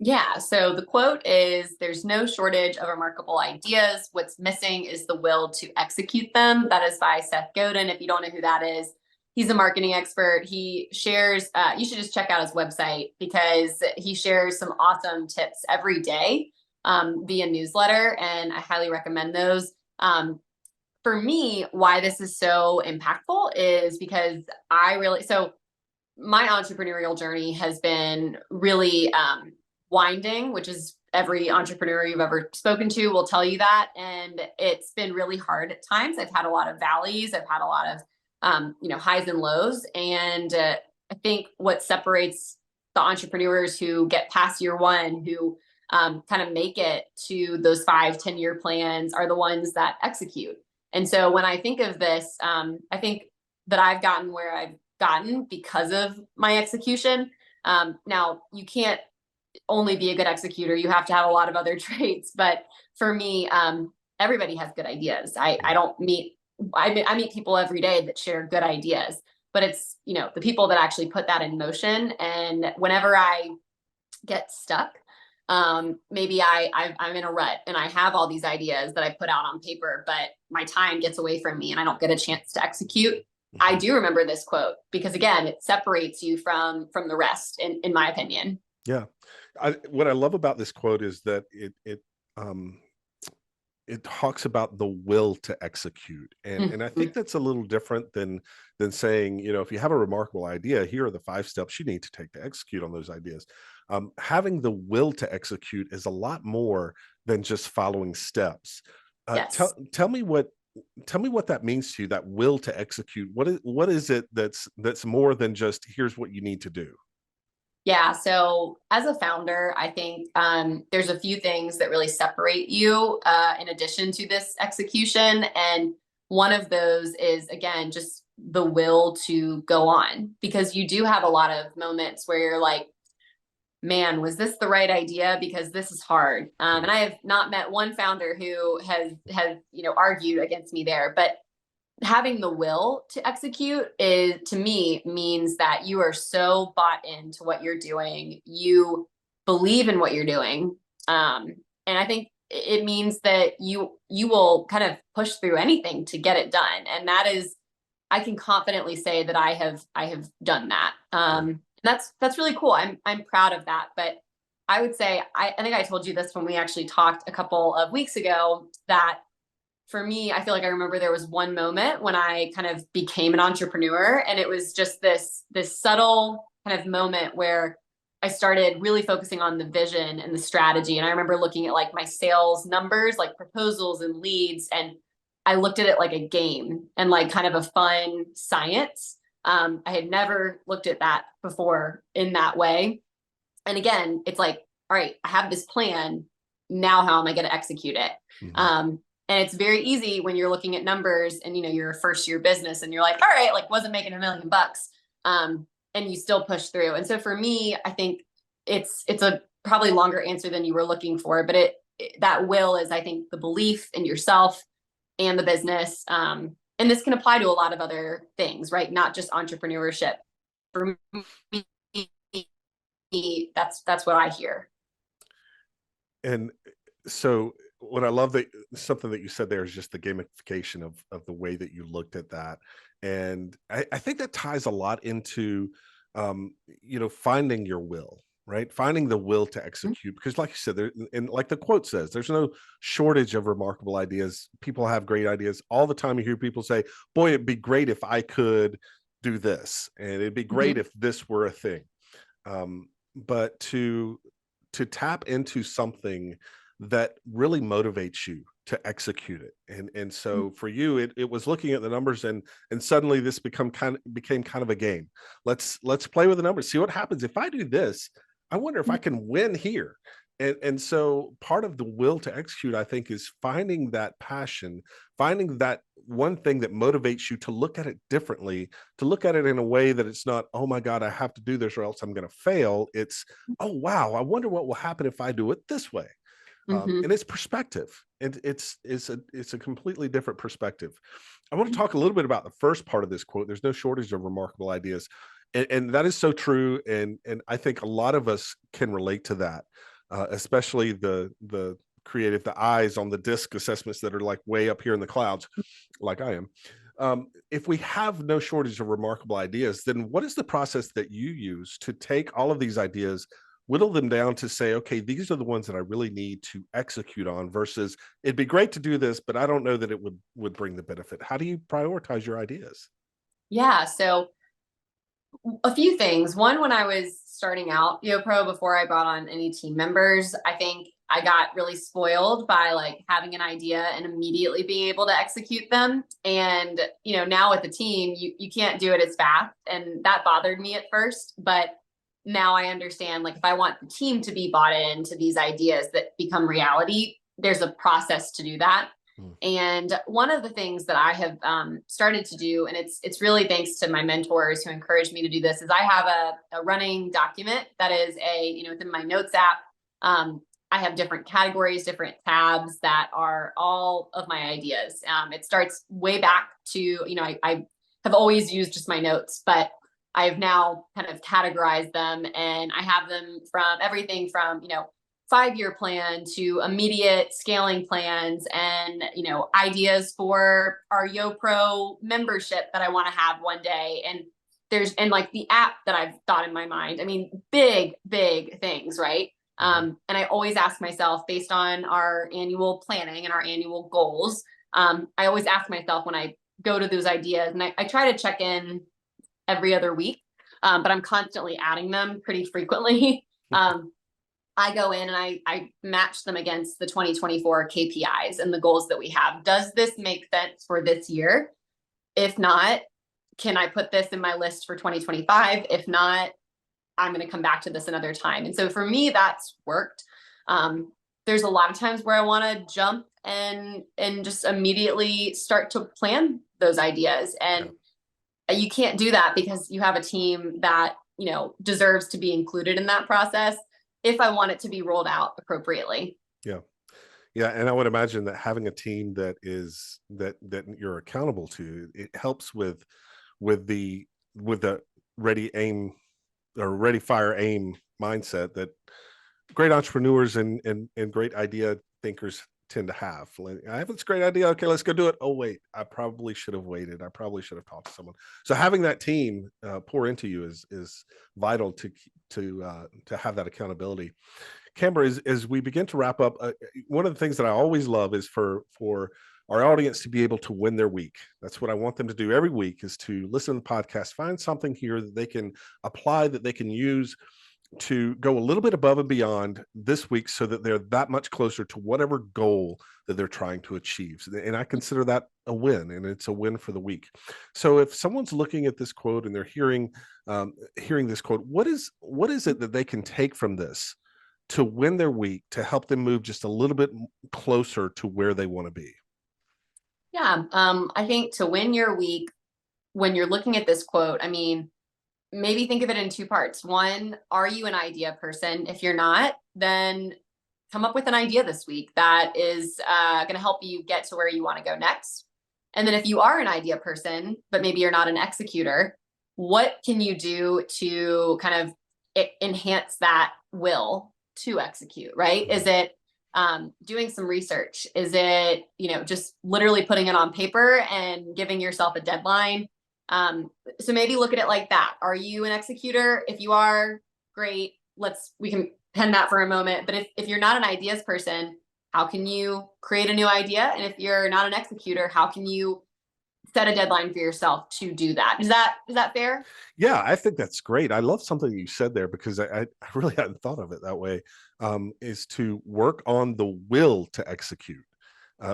Yeah. So the quote is, there's no shortage of remarkable ideas. What's missing is the will to execute them. That is by Seth Godin. If you don't know who that is, he's a marketing expert. He shares, you should just check out his website because he shares some awesome tips every day via newsletter. And I highly recommend those. For me, why this is so impactful is because so my entrepreneurial journey has been really, winding, which is every entrepreneur you've ever spoken to will tell you that. And it's been really hard at times. I've had a lot of valleys. I've had a lot of, highs and lows. And I think what separates the entrepreneurs who get past year one, who kind of make it to those 5-10 year plans are the ones that execute. And so when I think of this, I think that I've gotten where I've gotten because of my execution. Now you can't only be a good executor. You have to have a lot of other traits. But for me, everybody has good ideas. I meet people every day that share good ideas, but it's, the people that actually put that in motion. And whenever I get stuck, maybe I'm in a rut and I have all these ideas that I put out on paper, but my time gets away from me and I don't get a chance to execute. I do remember this quote because again, it separates you from the rest in my opinion. Yeah. What I love about this quote is that it talks about the will to execute. And I think that's a little different than saying, if you have a remarkable idea, here are the 5 steps you need to take to execute on those ideas. Having the will to execute is a lot more than just following steps. Yes. Tell me what that means to you, that will to execute. What is it that's more than just here's what you need to do? Yeah. So as a founder, I think there's a few things that really separate you in addition to this execution. And one of those is, again, just the will to go on, because you do have a lot of moments where you're like, man, was this the right idea? Because this is hard. And I have not met one founder who has argued against me there. But having the will to execute is, to me, means that you are so bought into what you're doing. You believe in what you're doing. And I think it means that you will kind of push through anything to get it done. And that is, I can confidently say that I have done that. That's really cool. I'm proud of that. But I would say, I think I told you this when we actually talked a couple of weeks ago, that for me, I feel like I remember there was one moment when I kind of became an entrepreneur, and it was just this subtle kind of moment where I started really focusing on the vision and the strategy. And I remember looking at like my sales numbers, like proposals and leads, and I looked at it like a game and like kind of a fun science. I had never looked at that before in that way. And again, it's like, all right, I have this plan. Now, how am I going to execute it? And it's very easy when you're looking at numbers and, you're a first year business and you're like, all right, like wasn't making $1 million, and you still push through. And so for me, I think it's a probably longer answer than you were looking for, but that will is, I think, the belief in yourself and the business. And this can apply to a lot of other things, right? Not just entrepreneurship. For me, that's what I hear. And so what I love, that something that you said there is just the gamification of the way that you looked at that. And I think that ties a lot into, finding your will, right? Finding the will to execute, because like you said, and like the quote says, there's no shortage of remarkable ideas. People have great ideas all the time. You hear people say, boy, it'd be great if I could do this. And it'd be great if this were a thing. But to tap into something that really motivates you to execute it. And so for you, it was looking at the numbers, and suddenly this became kind of a game. Let's play with the numbers. See what happens if I do this. I wonder if I can win here. And so part of the will to execute, I think, is finding that passion, finding that one thing that motivates you to look at it differently, to look at it in a way that it's not, oh my God, I have to do this or else I'm going to fail. It's, oh, wow, I wonder what will happen if I do it this way. And it's perspective, and it's a completely different perspective. I want to talk a little bit about the first part of this quote. There's no shortage of remarkable ideas, and that is so true. And I think a lot of us can relate to that, especially the creative, the eyes on the disc assessments that are like way up here in the clouds, like I am. If we have no shortage of remarkable ideas, then what is the process that you use to take all of these ideas, whittle them down to say, okay, these are the ones that I really need to execute on, versus it'd be great to do this, but I don't know that it would bring the benefit? How do you prioritize your ideas? Yeah. So a few things. One, when I was starting out YoPro, before I brought on any team members, I think I got really spoiled by like having an idea and immediately being able to execute them. And, now with the team, you can't do it as fast. And that bothered me at first, but now I understand, like, if I want the team to be bought into these ideas that become reality, there's a process to do that. And one of the things that I have started to do, and it's really thanks to my mentors who encouraged me to do this, is I have a running document that is within my notes app. I have different categories, different tabs that are all of my ideas. It starts way back to, I have always used just my notes, but I've now kind of categorized them, and I have them from everything from, 5-year plan to immediate scaling plans, and, ideas for our YoPro membership that I want to have one day. And like the app that I've thought in my mind, I mean, big things, right? And I always ask myself, based on our annual planning and our annual goals, I always ask myself when I go to those ideas, and I try to check in every other week, but I'm constantly adding them pretty frequently. I go in and I match them against the 2024 KPIs and the goals that we have. Does this make sense for this year? If not, can I put this in my list for 2025? If not, I'm going to come back to this another time. And so for me, that's worked. There's a lot of times where I want to jump and just immediately start to plan those ideas. And you can't do that because you have a team that, deserves to be included in that process if I want it to be rolled out appropriately. Yeah. Yeah. And I would imagine that having a team that you're accountable to, it helps with the ready aim or ready fire aim mindset that great entrepreneurs and great idea thinkers tend to have. Like, I have this great idea. Okay, let's go do it. Oh, wait, I probably should have waited. I probably should have talked to someone. So having that team pour into you is vital to have that accountability. Kamber, as we begin to wrap up, one of the things that I always love is for our audience to be able to win their week. That's what I want them to do every week, is to listen to the podcast, find something here that they can apply, that they can use to go a little bit above and beyond this week so that they're that much closer to whatever goal that they're trying to achieve. And I consider that a win, and it's a win for the week. So if someone's looking at this quote and they're hearing this quote, what is it that they can take from this to win their week, to help them move just a little bit closer to where they want to be? Yeah. I think to win your week, when you're looking at this quote, maybe think of it in two parts. One, are you an idea person? If you're not, then come up with an idea this week that is going to help you get to where you want to go next. And then if you are an idea person, but maybe you're not an executor, what can you do to kind of enhance that will to execute, right? Is it doing some research? Is it, just literally putting it on paper and giving yourself a deadline? So maybe look at it like that. Are you an executor? If you are, great. We can pen that for a moment. But if you're not an ideas person, how can you create a new idea? And if you're not an executor, how can you set a deadline for yourself to do that? Is that fair? Yeah, I think that's great. I love something you said there, because I really hadn't thought of it that way, is to work on the will to execute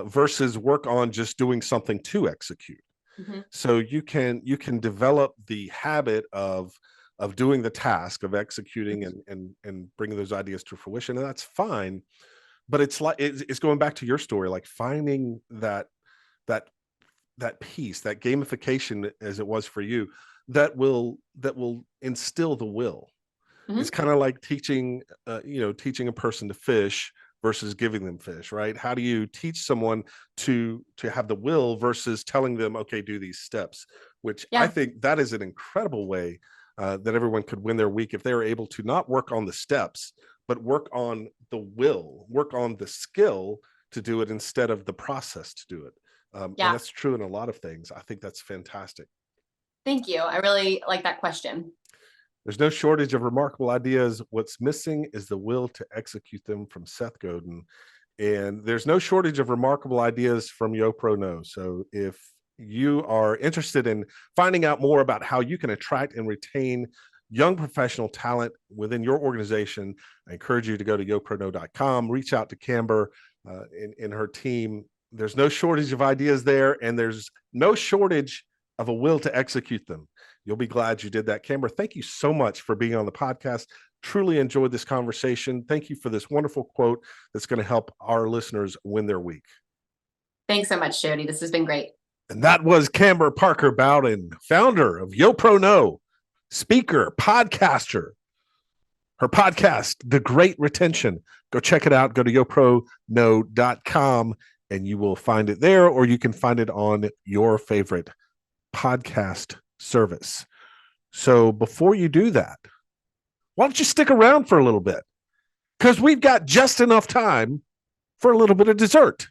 versus work on just doing something to execute. Mm-hmm. So you can develop the habit of doing the task of executing and bringing those ideas to fruition, and that's fine. But it's going back to your story, like finding that piece, that gamification, as it was for you, that will instill the will. Mm-hmm. It's kind of like teaching a person to fish versus giving them fish, right? How do you teach someone to have the will versus telling them, okay, do these steps? Which I think that is an incredible way that everyone could win their week, if they are able to not work on the steps, but work on the will, work on the skill to do it instead of the process to do it. And that's true in a lot of things. I think that's fantastic. Thank you. I really like that question. There's no shortage of remarkable ideas. What's missing is the will to execute them, from Seth Godin. And there's no shortage of remarkable ideas from YoPro Know. So if you are interested in finding out more about how you can attract and retain young professional talent within your organization, I encourage you to go to YoProKnow.com, reach out to Kamber and her team. There's no shortage of ideas there, and there's no shortage of a will to execute them. You'll be glad you did that. Kamber, thank you so much for being on the podcast. Truly enjoyed this conversation. Thank you for this wonderful quote that's going to help our listeners win their week. Thanks so much, Jody. This has been great. And that was Kamber Parker Bowden, founder of YoPro Know, speaker, podcaster. Her podcast, The Great Retention. Go check it out. Go to YoProKnow.com and you will find it there, or you can find it on your favorite podcast service. So before you do that, why don't you stick around for a little bit? Because we've got just enough time for a little bit of dessert.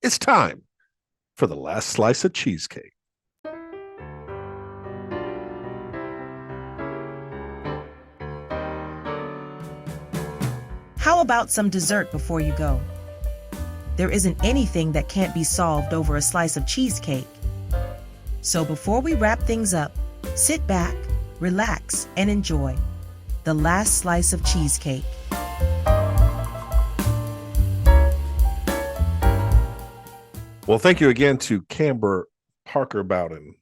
It's time for the last slice of cheesecake. How about some dessert before you go? There isn't anything that can't be solved over a slice of cheesecake. So before we wrap things up, sit back, relax, and enjoy the last slice of cheesecake. Well, thank you again to Kamber Parker Bowden.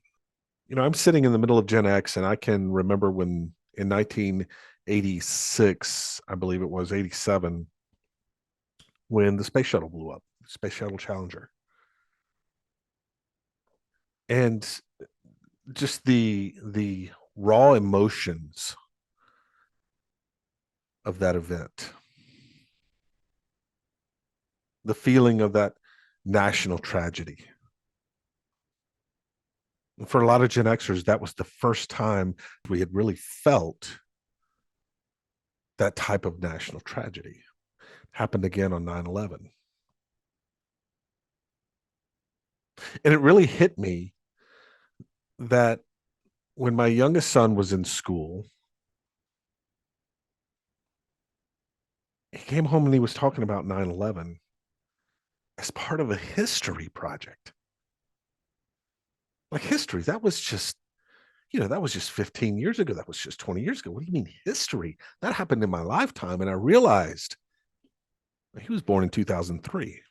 I'm sitting in the middle of Gen X, and I can remember when in 1986, I believe it was 87, when the space shuttle blew up, Space Shuttle Challenger. And just the raw emotions of that event, the feeling of that national tragedy. For a lot of Gen Xers, that was the first time we had really felt that type of national tragedy. Happened again on 9/11. And it really hit me that when my youngest son was in school, he came home and he was talking about 9/11 as part of a history project. Like history, that was just, that was just 15 years ago. That was just 20 years ago. What do you mean history? That happened in my lifetime. And I realized he was born in 2003.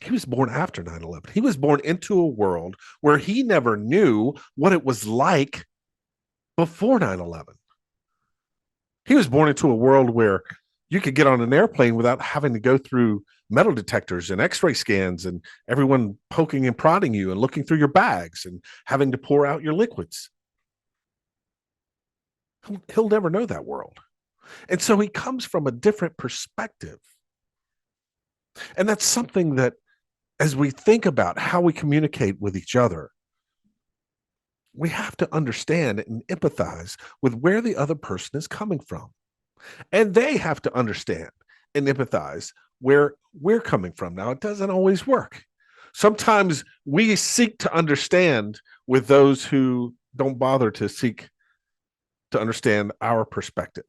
He was born after 9/11. He was born into a world where he never knew what it was like before 9/11. He was born into a world where you could get on an airplane without having to go through metal detectors and x-ray scans and everyone poking and prodding you and looking through your bags and having to pour out your liquids. He'll never know that world. And so he comes from a different perspective. And that's something that, as we think about how we communicate with each other, we have to understand and empathize with where the other person is coming from. And they have to understand and empathize where we're coming from. Now, it doesn't always work. Sometimes we seek to understand with those who don't bother to seek to understand our perspective.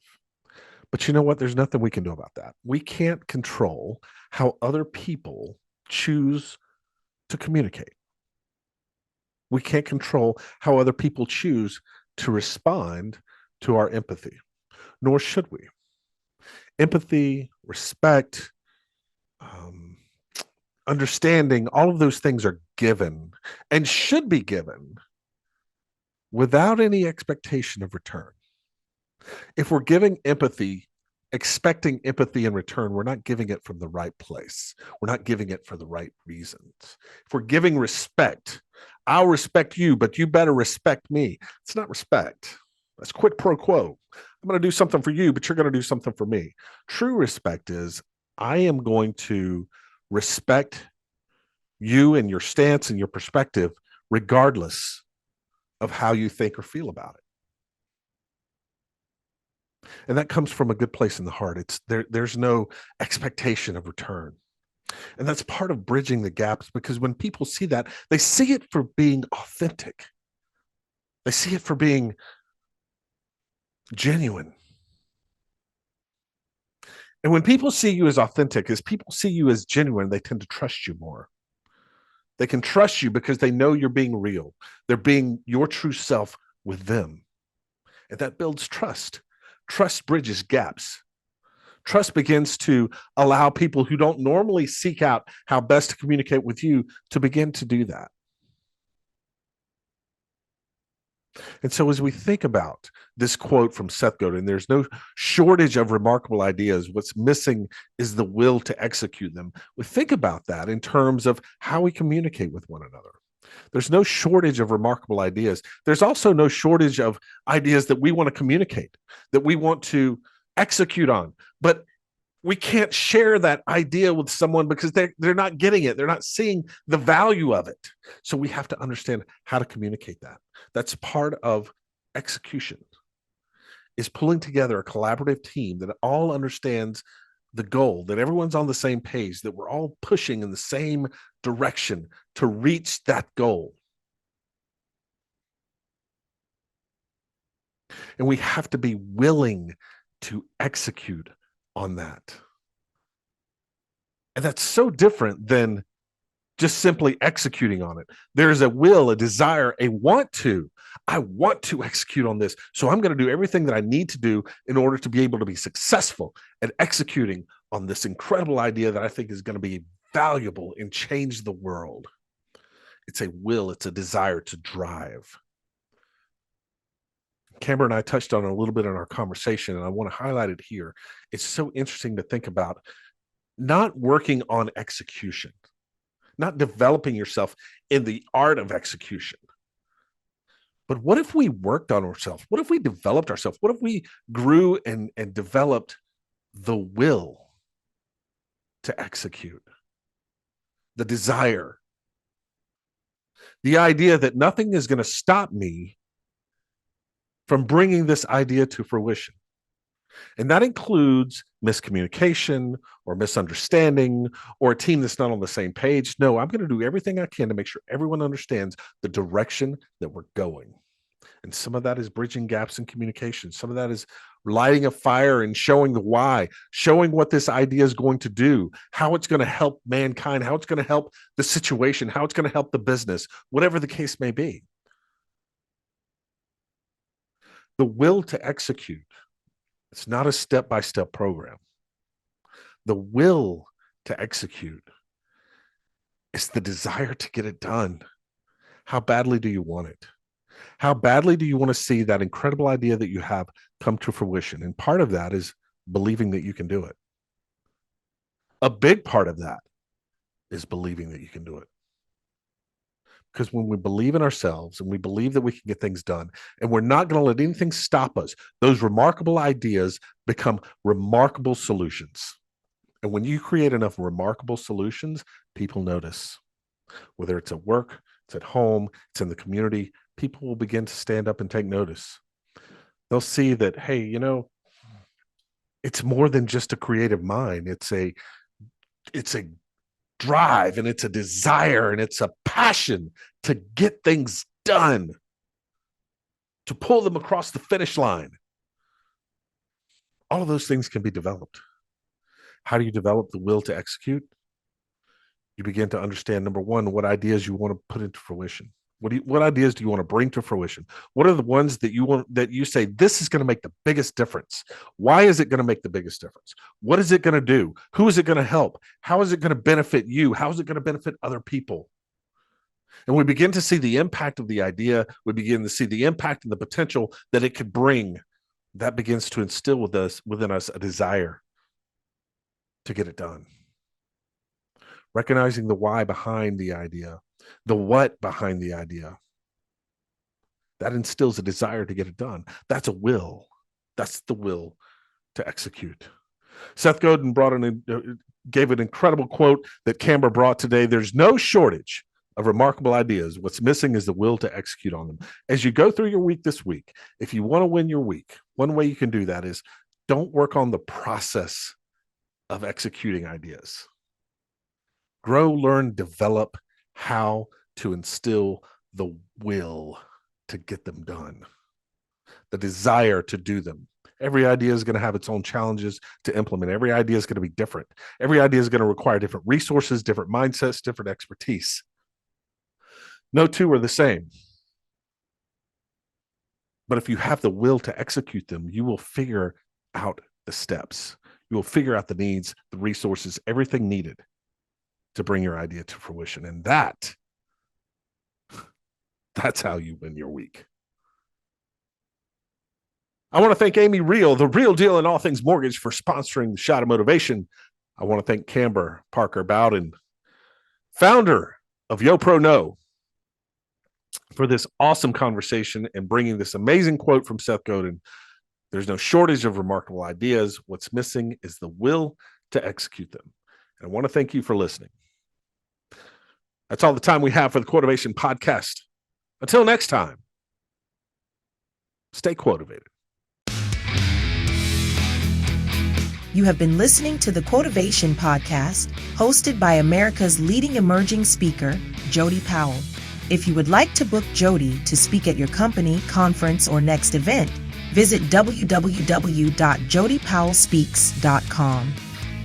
But you know what? There's nothing we can do about that. We can't control how other people choose to communicate. We can't control how other people choose to respond to our empathy, nor should we. Empathy, respect, understanding, all of those things are given and should be given without any expectation of return. If we're giving empathy, expecting empathy in return, we're not giving it from the right place. We're not giving it for the right reasons. If we're giving respect, I'll respect you, but you better respect me. It's not respect. That's quid pro quo. I'm going to do something for you, but you're going to do something for me. True respect is I am going to respect you and your stance and your perspective, regardless of how you think or feel about it. And that comes from a good place in the heart. There's no expectation of return. And that's part of bridging the gaps, because when people see that, they see it for being authentic. They see it for being genuine. And when people see you as authentic, as people see you as genuine, they tend to trust you more. They can trust you because they know you're being real. They're being your true self with them. And that builds trust. Trust bridges gaps. Trust begins to allow people who don't normally seek out how best to communicate with you to begin to do that. And so as we think about this quote from Seth Godin, there's no shortage of remarkable ideas. What's missing is the will to execute them. We think about that in terms of how we communicate with one another. There's no shortage of remarkable ideas. There's also no shortage of ideas that we want to communicate, that we want to execute on. But we can't share that idea with someone because they're not getting it. They're not seeing the value of it. So we have to understand how to communicate that. That's part of execution, is pulling together a collaborative team that all understands the goal, that everyone's on the same page, that we're all pushing in the same direction to reach that goal. And we have to be willing to execute on that. And that's so different than just simply executing on it. There's a will, a desire, a want to. I want to execute on this. So I'm going to do everything that I need to do in order to be able to be successful at executing on this incredible idea that I think is going to be valuable and change the world. It's a will, it's a desire to drive. Kamber and I touched on it a little bit in our conversation, and I want to highlight it here. It's so interesting to think about not working on execution, not developing yourself in the art of execution. But what if we worked on ourselves? What if we developed ourselves? What if we grew and developed the will to execute, the desire, the idea that nothing is going to stop me from bringing this idea to fruition? And that includes miscommunication or misunderstanding or a team that's not on the same page. No, I'm going to do everything I can to make sure everyone understands the direction that we're going. And some of that is bridging gaps in communication. Some of that is lighting a fire and showing the why, showing what this idea is going to do, how it's going to help mankind, how it's going to help the situation, how it's going to help the business, whatever the case may be. The will to execute. It's not a step-by-step program. The will to execute is the desire to get it done. How badly do you want it? How badly do you want to see that incredible idea that you have come to fruition? And part of that is believing that you can do it. A big part of that is believing that you can do it. Because when we believe in ourselves and we believe that we can get things done, and we're not going to let anything stop us, those remarkable ideas become remarkable solutions. And when you create enough remarkable solutions, people notice. Whether it's at work, it's at home, it's in the community, people will begin to stand up and take notice. They'll see that, hey, you know, it's more than just a creative mind. It's a drive, and it's a desire, and it's a passion to get things done, to pull them across the finish line. All of those things can be developed. How do you develop the will to execute? You begin to understand, number one, what ideas you want to put into fruition. What ideas do you want to bring to fruition? What are the ones that you say, this is going to make the biggest difference? Why is it going to make the biggest difference? What is it going to do? Who is it going to help? How is it going to benefit you? How is it going to benefit other people? And we begin to see the impact of the idea. We begin to see the impact and the potential that it could bring. That begins to instill within us a desire to get it done. Recognizing the why behind the idea, the what behind the idea. That instills a desire to get it done. That's a will. That's the will to execute. Seth Godin gave an incredible quote that Kamber brought today. There's no shortage of remarkable ideas. What's missing is the will to execute on them. As you go through your week this week, if you want to win your week, one way you can do that is don't work on the process of executing ideas. Grow, learn, develop how to instill the will to get them done, the desire to do them. Every idea is going to have its own challenges to implement. Every idea is going to be different. Every idea is going to require different resources, different mindsets, different expertise. No two are the same. But if you have the will to execute them, you will figure out the steps. You will figure out the needs, the resources, everything needed to bring your idea to fruition. And that's how you win your week. I want to thank Amy Reel, the real deal in all things mortgage, for sponsoring the Shot of Motivation. I want to thank Kamber Parker Bowden, founder of YoPro Know, for this awesome conversation and bringing this amazing quote from Seth Godin. There's no shortage of remarkable ideas. What's missing is the will to execute them. And I want to thank you for listening. That's all the time we have for the Quotivation podcast. Until next time, stay quotivated. You have been listening to the Quotivation podcast, hosted by America's leading emerging speaker, Jody Powell. If you would like to book Jody to speak at your company, conference, or next event, visit www.jodypowellspeaks.com.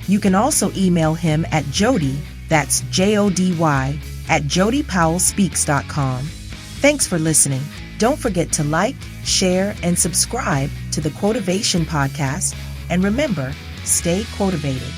You can also email him at Jody, that's Jody, at jodypowellspeaks.com. Thanks for listening. Don't forget to like, share, and subscribe to the Quotivation podcast. And remember, stay quotivated.